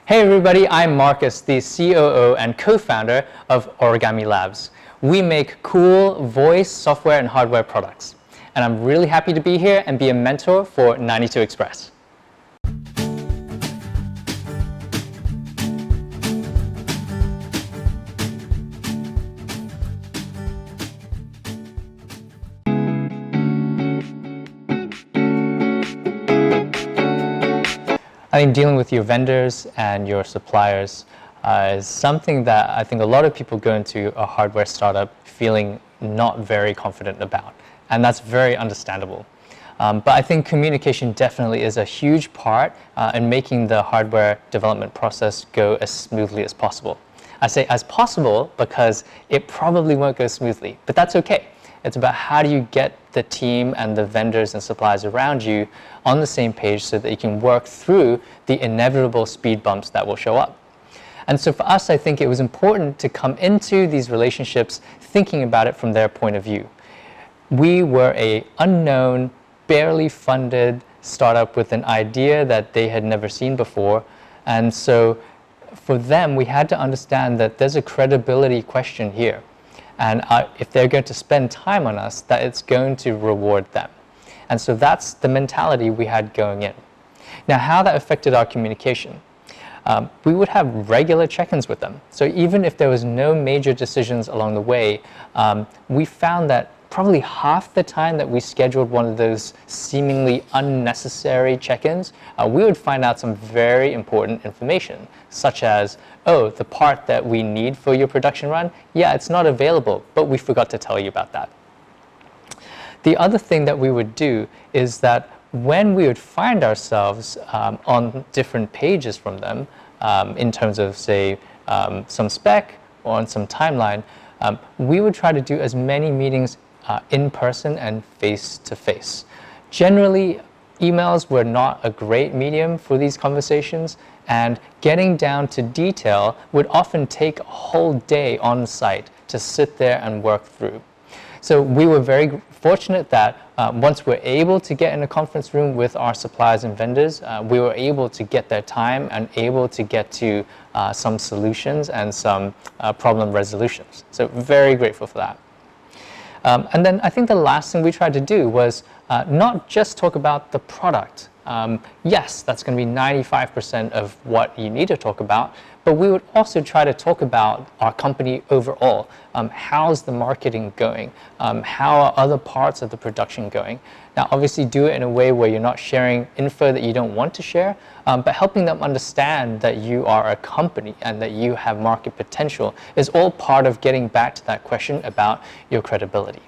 Hey everybody, I'm Marcus, the COO and co-founder of Origami Labs. We make cool voice, software, and hardware products. And I'm really happy to be here and be a mentor for 92 Express. I think dealing with your vendors and your suppliers is something that I think a lot of people go into a hardware startup feeling not very confident about, and that's very understandable. But I think communication definitely is a huge part in making the hardware development process go as smoothly as possible. I say as possible because it probably won't go smoothly, but that's okay. It's about how do you get the team and the vendors and suppliers around you on the same page so that you can work through the inevitable speed bumps that will show up. And so for us, I think it was important to come into these relationships thinking about it from their point of view. We were an unknown, barely funded startup with an idea that they had never seen before. And so for them, we had to understand that there's a credibility question here. And if they're going to spend time on us, that it's going to reward them. And so that's the mentality we had going in. Now, how that affected our communication. We would have regular check-ins with them. So even if there was no major decisions along the way, we found that probably half the time that we scheduled one of those seemingly unnecessary check-ins, we would find out some very important information, such as, oh, the part that we need for your production run, yeah, it's not available, but we forgot to tell you about that. The other thing that we would do is that when we would find ourselves on different pages from them, in terms of, say, some spec or on some timeline, we would try to do as many meetings in person and face-to-face. Generally, emails were not a great medium for these conversations, and getting down to detail would often take a whole day on site to sit there and work through. So we were very fortunate that once we're able to get in a conference room with our suppliers and vendors, we were able to get their time and able to get to some solutions and some problem resolutions. So very grateful for that. And then I think the last thing we tried to do was not just talk about the product. Yes, that's going to be 95% of what you need to talk about, but we would also try to talk about our company overall. How's the marketing going? How are other parts of the production going? Now, obviously do it in a way where you're not sharing info that you don't want to share, but helping them understand that you are a company and that you have market potential is all part of getting back to that question about your credibility.